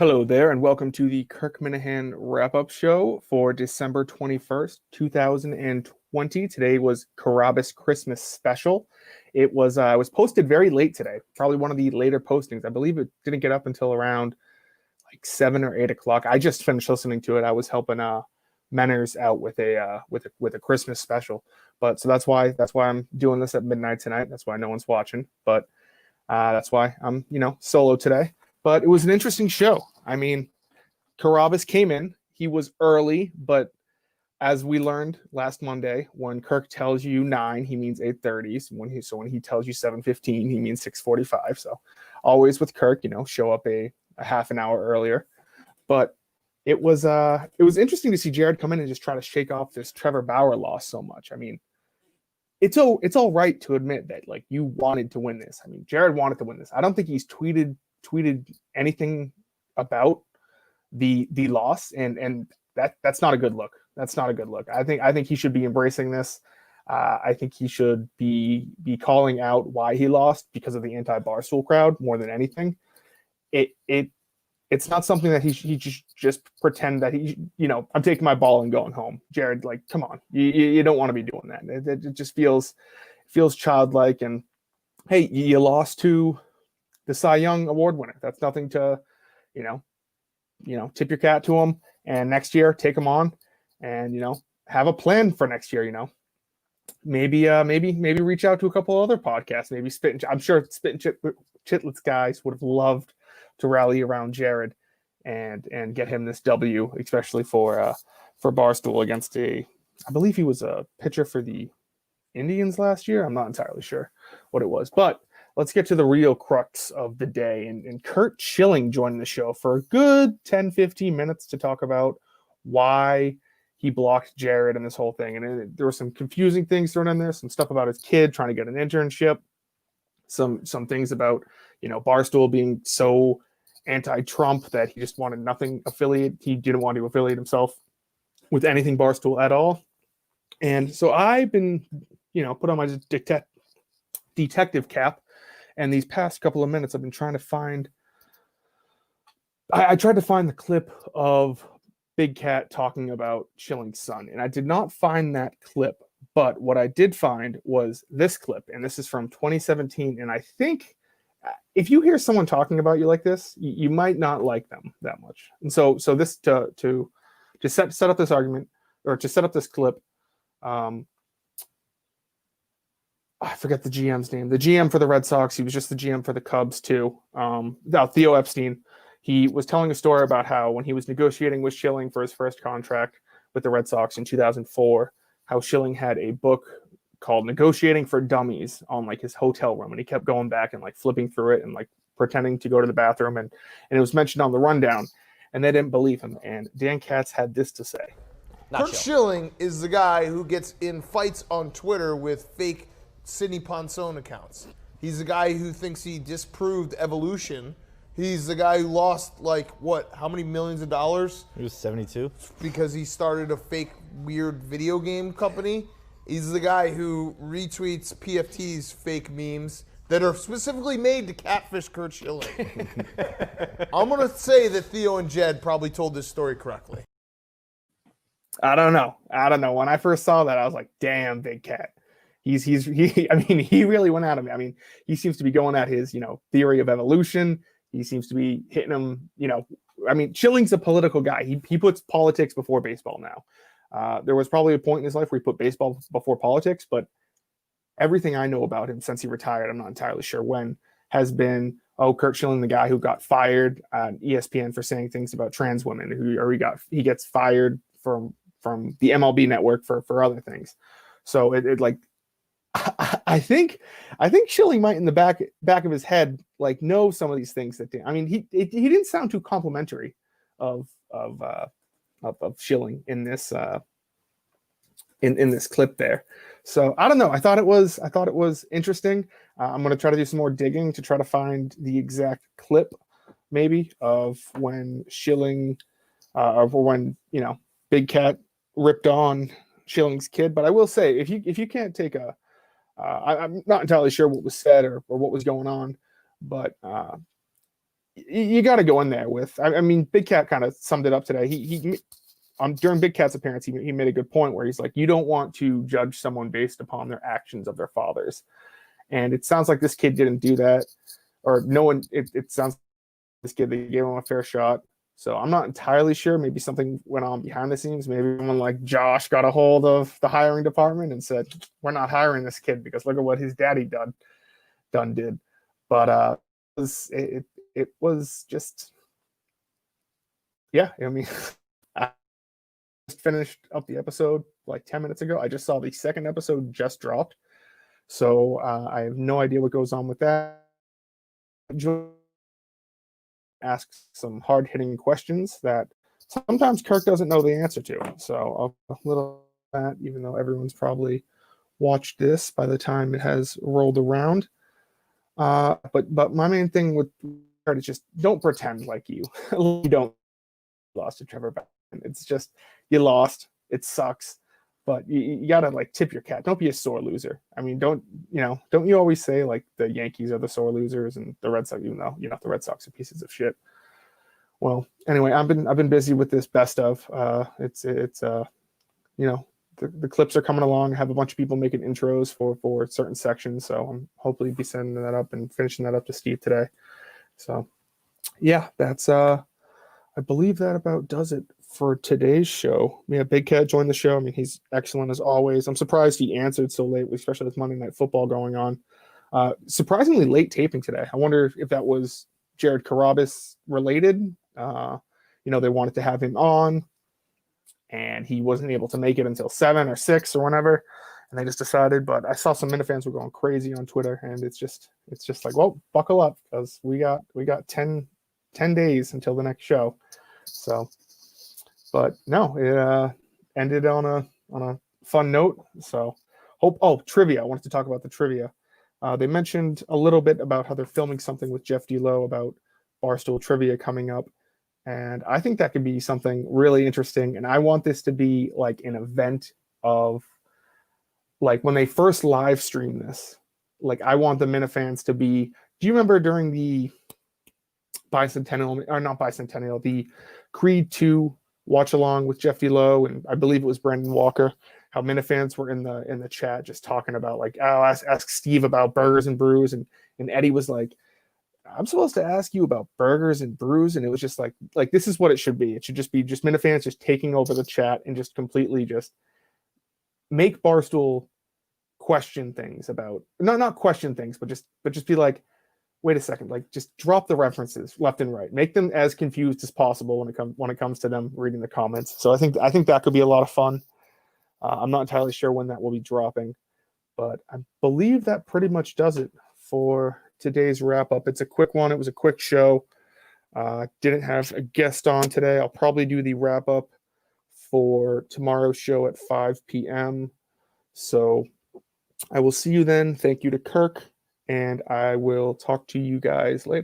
Hello there, and welcome to the Kirk Minahan wrap-up show for December 21st, 2020. Today was Carrabis Christmas special. It was posted very late today, probably one of the later postings. I believe it didn't get up until around like 7 or 8 o'clock. I just finished listening to it. I was helping Menners out with a Christmas special, but so that's why I'm doing this at midnight tonight. That's why no one's watching, but that's why I'm solo today. But it was an interesting show. I mean, Carrabis came in. He was early, but as we learned last Monday, when Kirk tells you 9, he means 8:30. When he tells you 7:15, he means 6:45. So always with Kirk, show up a half an hour earlier. But it was interesting to see Jared come in and just try to shake off this Trevor Bauer loss so much. I mean, it's all right to admit that like you wanted to win this. I mean, Jared wanted to win this. I don't think he's tweeted anything about the loss, and that's not a good look. That's not a good look. I think he should be embracing this. I think he should be calling out why he lost because of the anti-Barstool crowd more than anything. It's not something that he just pretend that I'm taking my ball and going home. Jared, like, come on, you don't want to be doing that. It just feels childlike. And hey, you lost to the Cy Young Award winner. That's nothing to, tip your cap to him. And next year, take him on, and have a plan for next year. Maybe reach out to a couple other podcasts. Maybe I'm sure Spit and Chitlets guys would have loved to rally around Jared and get him this W, especially for Barstool against I believe he was a pitcher for the Indians last year. I'm not entirely sure what it was, but let's get to the real crux of the day. And Curt Schilling joined the show for a good 10-15 minutes to talk about why he blocked Jared and this whole thing. And there were some confusing things thrown in there, some stuff about his kid trying to get an internship, some things about, Barstool being so anti-Trump that he just wanted nothing affiliate. He didn't want to affiliate himself with anything Barstool at all. And so I've been, put on my detective cap. And these past couple of minutes, I've been trying to find. I tried to find the clip of Big Cat talking about Schilling's son, and I did not find that clip. But what I did find was this clip, and this is from 2017. And I think if you hear someone talking about you like this, you might not like them that much. And so this to set up this argument, or to set up this clip. I forget the GM's name. The GM for the Red Sox. He was just the GM for the Cubs too. Theo Epstein. He was telling a story about how when he was negotiating with Schilling for his first contract with the Red Sox in 2004, how Schilling had a book called Negotiating for Dummies on like his hotel room, and he kept going back and like flipping through it and like pretending to go to the bathroom, and it was mentioned on the rundown, and they didn't believe him. And Dan Katz had this to say. Curt Schilling is the guy who gets in fights on Twitter with fake Sidney Ponson accounts. He's the guy who thinks he disproved evolution. He's the guy who lost how many millions of dollars? He was 72. Because he started a fake weird video game company. He's the guy who retweets PFT's fake memes that are specifically made to catfish Curt Schilling. I'm going to say that Theo and Jed probably told this story correctly. I don't know. When I first saw that, I was like, damn, Big Cat. He really went at him. I mean, he seems to be going at his, theory of evolution. He seems to be hitting him, Schilling's a political guy. He puts politics before baseball now. There was probably a point in his life where he put baseball before politics, but everything I know about him since he retired, I'm not entirely sure when, has been, Curt Schilling, the guy who got fired on ESPN for saying things about trans women, he gets fired from the MLB network for other things. So I think Schilling might in the back of his head know some of these things he didn't sound too complimentary of Schilling in this in this clip there. So I don't know. I thought it was interesting. I'm going to try to do some more digging to try to find the exact clip maybe of when Schilling or when Big Cat ripped on Schilling's kid. But I will say if you can't take I'm not entirely sure what was said or what was going on, but you got to go in there with. I mean, Big Cat kind of summed it up today. He during Big Cat's appearance, he made a good point where he's like, you don't want to judge someone based upon their actions of their fathers, and it sounds like this kid didn't do that, or no one. It sounds like this kid, they gave him a fair shot. So I'm not entirely sure. Maybe something went on behind the scenes. Maybe someone like Josh got a hold of the hiring department and said, "We're not hiring this kid because look at what his daddy done did." But it was just, yeah. I mean, I just finished up the episode like 10 minutes ago. I just saw the second episode just dropped, so I have no idea what goes on with that. Ask some hard hitting questions that sometimes Kirk doesn't know the answer to. So a little that, even though everyone's probably watched this by the time it has rolled around. But my main thing with Kirk is just don't pretend like you don't lost to Trevor Bauer. It's just you lost. It sucks. But you gotta like tip your cap. Don't be a sore loser. I mean, don't you always say like the Yankees are the sore losers and the Red Sox, even though the Red Sox are pieces of shit. Well, anyway, I've been busy with this best of. It's the clips are coming along. I have a bunch of people making intros for certain sections, so I'm hopefully be sending that up and finishing that up to Steve today. So yeah, that's I believe that about does it for today's show. Yeah, Big Cat joined the show. I mean, he's excellent as always. I'm surprised he answered so late, especially with Monday Night Football going on. Surprisingly late taping today. I wonder if that was Jared Carrabis related. They wanted to have him on, and he wasn't able to make it until 7 or 6 or whenever, and they just decided. But I saw some Minifans were going crazy on Twitter, and it's just like, well, buckle up because we got 10 days until the next show. So, but no, it ended on a fun note. So trivia. I wanted to talk about the trivia. They mentioned a little bit about how they're filming something with Jeff D'Lo about Barstool trivia coming up. And I think that could be something really interesting. And I want this to be like an event of like when they first live stream this, like I want the Minifans to be, do you remember during the bicentennial, or not bicentennial, the Creed 2 watch along with Jeff D'Lo and I believe it was Brandon Walker, how Minifans were in the chat just talking about like, oh, ask Steve about burgers and brews, and Eddie was like, I'm supposed to ask you about burgers and brews, and it was just like this is what it should be. It should just be just Minifans just taking over the chat and just completely just make Barstool question things about not question things, but just be like, wait a second, like just drop the references left and right, make them as confused as possible when it comes to them reading the comments. So I think that could be a lot of fun. I'm not entirely sure when that will be dropping, but I believe that pretty much does it for today's wrap up. It's a quick one. It was a quick show. Didn't have a guest on today. I'll probably do the wrap up for tomorrow's show at 5 p.m. So I will see you then. Thank you to Kirk, and I will talk to you guys later.